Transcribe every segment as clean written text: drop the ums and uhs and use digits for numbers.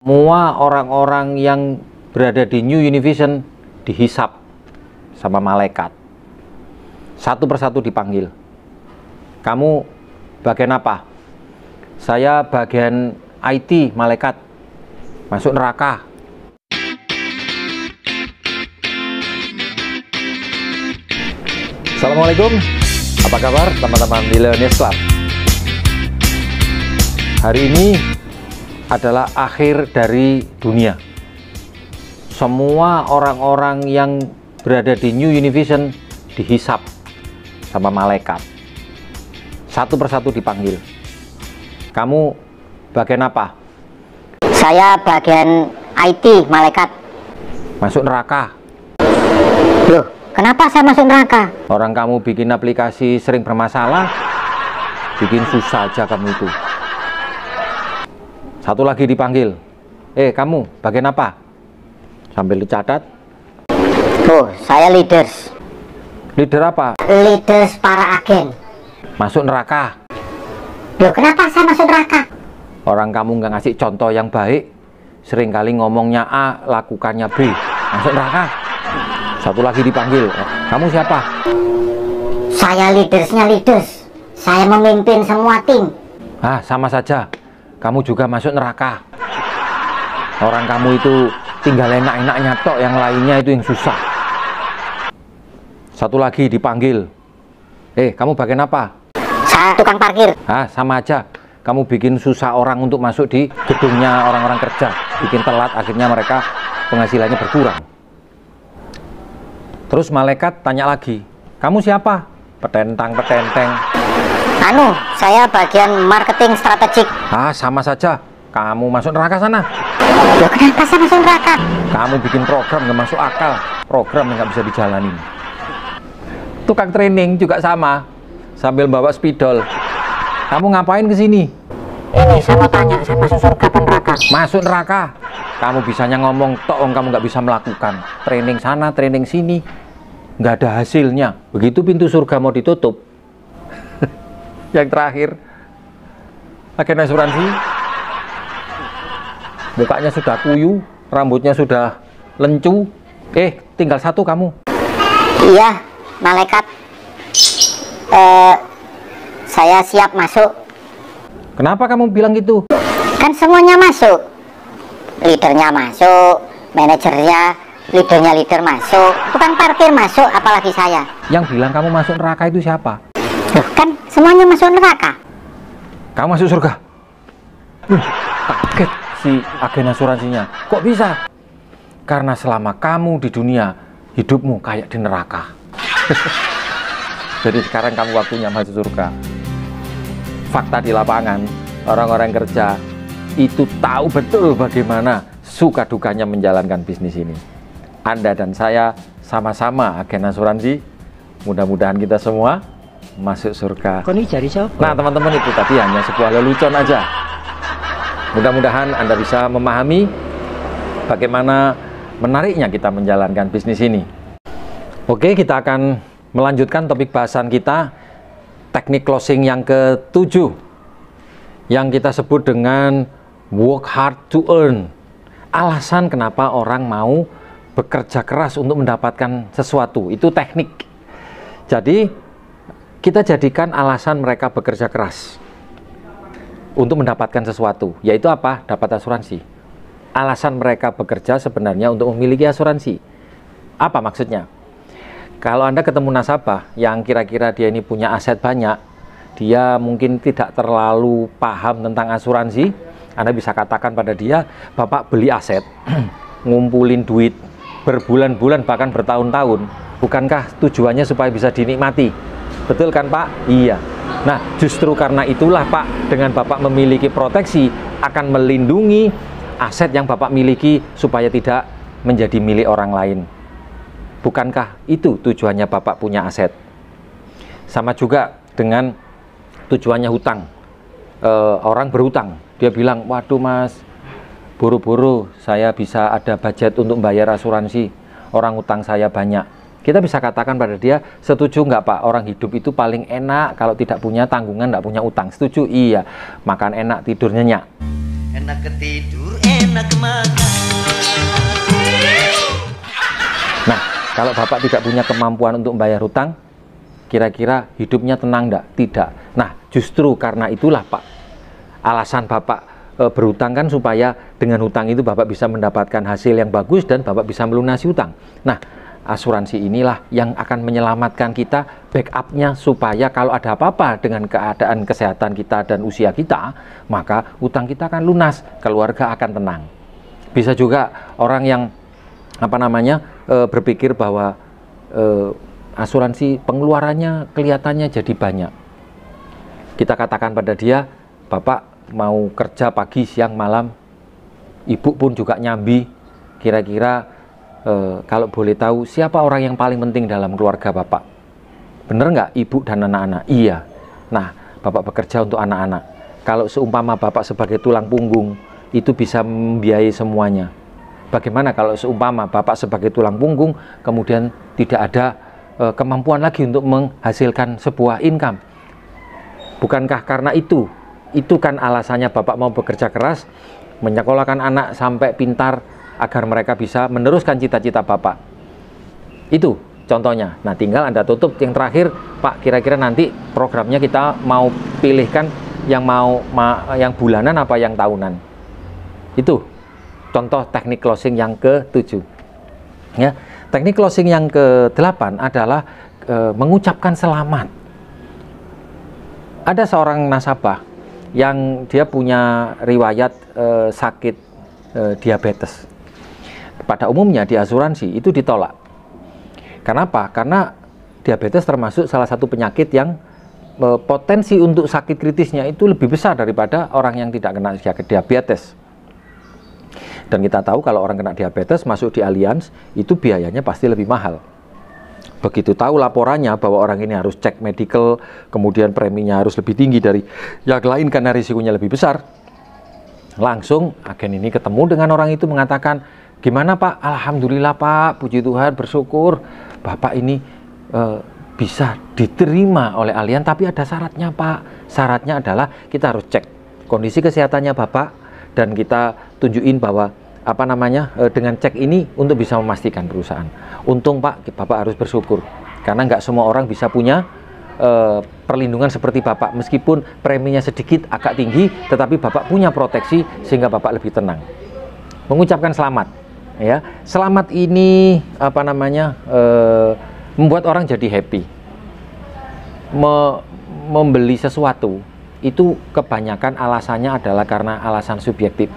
Semua orang-orang yang berada di New Univision dihisap sama malaikat. Satu persatu dipanggil. Kamu bagian apa? Saya bagian IT, malaikat. Masuk neraka. Assalamualaikum. Apa kabar teman-teman Millionaires Club? Hari ini adalah akhir dari dunia. Semua orang-orang yang berada di New Univision dihisap sama malaikat. Satu persatu dipanggil. Kamu bagian apa? Saya bagian IT, malaikat. Masuk neraka. Loh, kenapa saya masuk neraka? Orang kamu bikin aplikasi sering bermasalah, bikin susah aja kamu itu. Satu lagi dipanggil. Kamu bagian apa? Sambil dicatat. Oh, saya leaders. Leader apa? Leaders para agen. Masuk neraka. Loh, kenapa saya masuk neraka? Orang kamu nggak ngasih contoh yang baik, seringkali ngomongnya A, lakukannya B. Masuk neraka. Satu lagi dipanggil. Kamu siapa? Saya leadersnya leaders. Saya memimpin semua tim. Sama saja. Kamu juga masuk neraka. Orang kamu itu tinggal enak-enaknya tok, yang lainnya itu yang susah. Satu lagi dipanggil. Kamu bagian apa? Saya tukang parkir. Sama aja. Kamu bikin susah orang untuk masuk di gedungnya orang-orang kerja. Bikin telat, akhirnya mereka penghasilannya berkurang. Terus malaikat tanya lagi. Kamu siapa? Petentang-petenteng. Saya bagian marketing strategik. Sama saja. Kamu masuk neraka sana. Loh, kenapa saya masuk neraka? Kamu bikin program nggak masuk akal. Program yang nggak bisa dijalanin. Tukang training juga sama. Sambil bawa spidol. Kamu ngapain ke sini? Ini saya mau tanya, saya masuk surga apa neraka? Masuk neraka. Kamu bisanya ngomong tok, kamu nggak bisa melakukan. Training sana, training sini. Nggak ada hasilnya. Begitu pintu surga mau ditutup. Yang terakhir, agen asuransi. Mukanya sudah kuyu, rambutnya sudah lencu. Tinggal satu kamu. Iya, malaikat. Saya siap masuk. Kenapa kamu bilang gitu? Kan semuanya masuk. Leadernya masuk, manajernya, leadernya leader masuk, tukang parkir masuk, apalagi saya. Yang bilang kamu masuk neraka itu siapa? Loh, kan semuanya masuk neraka. Kamu masuk surga. Kaget si agen asuransinya. Kok bisa? Karena selama kamu di dunia, hidupmu kayak di neraka. Jadi sekarang kamu waktunya masuk surga. Fakta di lapangan, orang-orang kerja itu tahu betul bagaimana suka dukanya menjalankan bisnis ini. Anda dan saya sama-sama agen asuransi. Mudah-mudahan kita semua masuk surga. Nah teman-teman, itu tadi hanya sebuah lelucon aja. Mudah-mudahan Anda bisa memahami bagaimana menariknya kita menjalankan bisnis ini. Oke, kita akan melanjutkan topik bahasan kita, teknik closing yang ke-7, yang kita sebut dengan work hard to earn. Alasan kenapa orang mau bekerja keras untuk mendapatkan sesuatu, itu teknik. Jadi kita jadikan alasan mereka bekerja keras untuk mendapatkan sesuatu, yaitu apa? Dapat asuransi. Alasan mereka bekerja sebenarnya untuk memiliki asuransi. Apa maksudnya? Kalau Anda ketemu nasabah yang kira-kira dia ini punya aset banyak, dia mungkin tidak terlalu paham tentang asuransi, Anda bisa katakan pada dia, Bapak beli aset, ngumpulin duit berbulan-bulan bahkan bertahun-tahun, bukankah tujuannya supaya bisa dinikmati? Betul kan Pak? Iya. Nah, justru karena itulah Pak, dengan Bapak memiliki proteksi, akan melindungi aset yang Bapak miliki supaya tidak menjadi milik orang lain. Bukankah itu tujuannya Bapak punya aset? Sama juga dengan tujuannya hutang. Orang berhutang, dia bilang, waduh Mas, buru-buru saya bisa ada budget untuk bayar asuransi, orang hutang saya banyak. Kita bisa katakan pada dia, setuju nggak Pak, orang hidup itu paling enak kalau tidak punya tanggungan, nggak punya utang. Setuju? Iya. Makan enak, tidur nyenyak. Enak ketidur enak. Nah, kalau Bapak tidak punya kemampuan untuk membayar hutang, kira-kira hidupnya tenang enggak? Tidak. Nah, justru karena itulah Pak, alasan Bapak berhutang kan supaya dengan hutang itu Bapak bisa mendapatkan hasil yang bagus dan Bapak bisa melunasi hutang. Nah, asuransi inilah yang akan menyelamatkan kita, backupnya supaya kalau ada apa-apa dengan keadaan kesehatan kita dan usia kita, maka hutang kita akan lunas, keluarga akan tenang. Bisa juga orang yang berpikir bahwa asuransi pengeluarannya kelihatannya jadi banyak. Kita katakan pada dia, Bapak mau kerja pagi, siang, malam, ibu pun juga nyambi. Kira-kira kalau boleh tahu, siapa orang yang paling penting dalam keluarga Bapak? Bener nggak ibu dan anak-anak? Iya. Nah, Bapak bekerja untuk anak-anak. Kalau seumpama Bapak sebagai tulang punggung, itu bisa membiayai semuanya. Bagaimana kalau seumpama Bapak sebagai tulang punggung, kemudian tidak ada kemampuan lagi untuk menghasilkan sebuah income? Bukankah karena itu kan alasannya Bapak mau bekerja keras, menyekolahkan anak sampai pintar, agar mereka bisa meneruskan cita-cita Bapak. Itu contohnya. Nah, tinggal Anda tutup yang terakhir, Pak, kira-kira nanti programnya kita mau pilihkan yang yang bulanan apa yang tahunan. Itu contoh teknik closing yang ke-7. Ya, teknik closing yang ke-8 adalah mengucapkan selamat. Ada seorang nasabah yang dia punya riwayat sakit diabetes. Pada umumnya di asuransi itu ditolak. Kenapa? Karena diabetes termasuk salah satu penyakit yang potensi untuk sakit kritisnya itu lebih besar daripada orang yang tidak kena sakit diabetes. Dan kita tahu kalau orang kena diabetes masuk di Allianz itu biayanya pasti lebih mahal. Begitu tahu laporannya bahwa orang ini harus cek medical, kemudian preminya harus lebih tinggi dari yang lain karena risikonya lebih besar, langsung agen ini ketemu dengan orang itu mengatakan, gimana Pak? Alhamdulillah Pak, puji Tuhan, bersyukur Bapak ini bisa diterima oleh Allianz, tapi ada syaratnya Pak. Syaratnya adalah kita harus cek kondisi kesehatannya Bapak dan kita tunjukin bahwa dengan cek ini untuk bisa memastikan perusahaan. Untung Pak, Bapak harus bersyukur karena nggak semua orang bisa punya perlindungan seperti Bapak, meskipun preminya sedikit agak tinggi, tetapi Bapak punya proteksi sehingga Bapak lebih tenang. Mengucapkan selamat, ya. Selamat ini membuat orang jadi happy. Membeli sesuatu itu kebanyakan alasannya adalah karena alasan subjektif.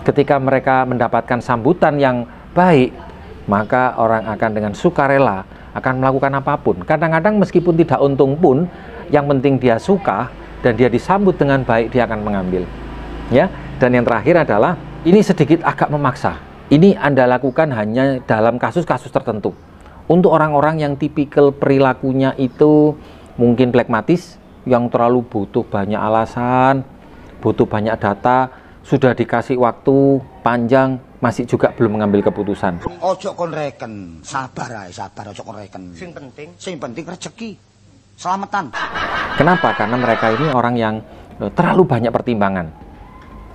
Ketika mereka mendapatkan sambutan yang baik, maka orang akan dengan sukarela akan melakukan apapun. Kadang-kadang meskipun tidak untung pun, yang penting dia suka dan dia disambut dengan baik, dia akan mengambil. Ya. Dan yang terakhir adalah ini sedikit agak memaksa. Ini Anda lakukan hanya dalam kasus-kasus tertentu. Untuk orang-orang yang tipikal perilakunya itu mungkin pragmatis, yang terlalu butuh banyak alasan, butuh banyak data, sudah dikasih waktu panjang, masih juga belum mengambil keputusan. Ojo kon reken, sabar ojo kon reken. Sing penting rezeki, selamatan. Kenapa? Karena mereka ini orang yang terlalu banyak pertimbangan.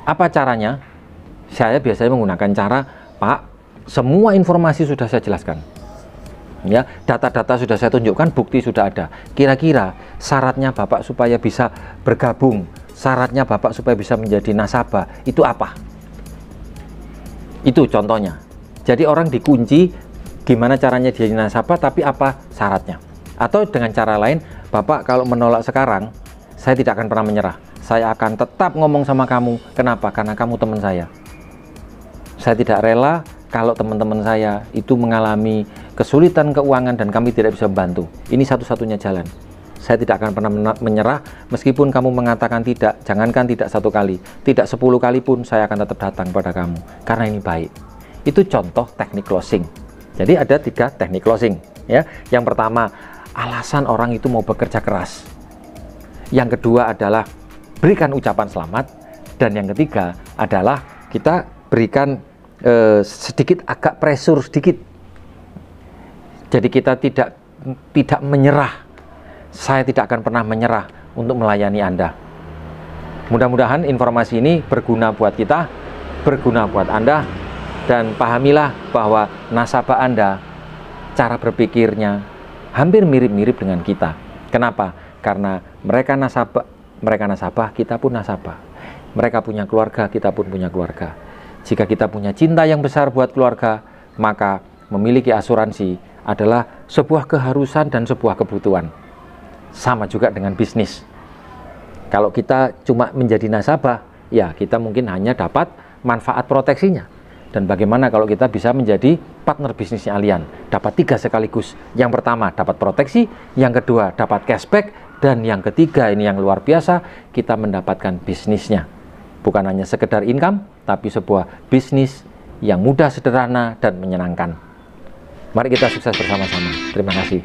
Apa caranya? Saya biasanya menggunakan cara, Pak, semua informasi sudah saya jelaskan. Ya, data-data sudah saya tunjukkan, bukti sudah ada. Kira-kira syaratnya Bapak supaya bisa bergabung, syaratnya Bapak supaya bisa menjadi nasabah, itu apa? Itu contohnya. Jadi orang dikunci gimana caranya dia jadi nasabah, tapi apa syaratnya. Atau dengan cara lain, Bapak kalau menolak sekarang, saya tidak akan pernah menyerah. Saya akan tetap ngomong sama kamu. Kenapa? Karena kamu teman saya. Saya tidak rela kalau teman-teman saya itu mengalami kesulitan keuangan dan kami tidak bisa membantu. Ini satu-satunya jalan. Saya tidak akan pernah menyerah meskipun kamu mengatakan tidak. Jangankan tidak 1 kali, tidak 10 kali pun saya akan tetap datang pada kamu karena ini baik. Itu contoh teknik closing. Jadi ada 3 teknik closing, ya. Yang pertama, alasan orang itu mau bekerja keras. Yang kedua adalah berikan ucapan selamat, dan yang ketiga adalah kita berikan sedikit agak pressure sedikit. Jadi kita tidak menyerah. Saya tidak akan pernah menyerah untuk melayani Anda. Mudah-mudahan informasi ini berguna buat kita. berguna buat Anda, dan pahamilah bahwa nasabah Anda, cara berpikirnya hampir mirip-mirip dengan kita. Kenapa? Karena mereka nasabah, kita pun nasabah. Mereka punya keluarga, kita pun punya keluarga. Jika kita punya cinta yang besar buat keluarga, maka memiliki asuransi adalah sebuah keharusan dan sebuah kebutuhan. Sama juga dengan bisnis. Kalau kita cuma menjadi nasabah, ya kita mungkin hanya dapat manfaat proteksinya. Dan bagaimana kalau kita bisa menjadi partner bisnisnya Allianz? Dapat 3 sekaligus. Yang pertama dapat proteksi, yang kedua dapat cashback, dan yang ketiga ini yang luar biasa, kita mendapatkan bisnisnya. Bukan hanya sekedar income, tapi sebuah bisnis yang mudah, sederhana, dan menyenangkan. Mari kita sukses bersama-sama. Terima kasih.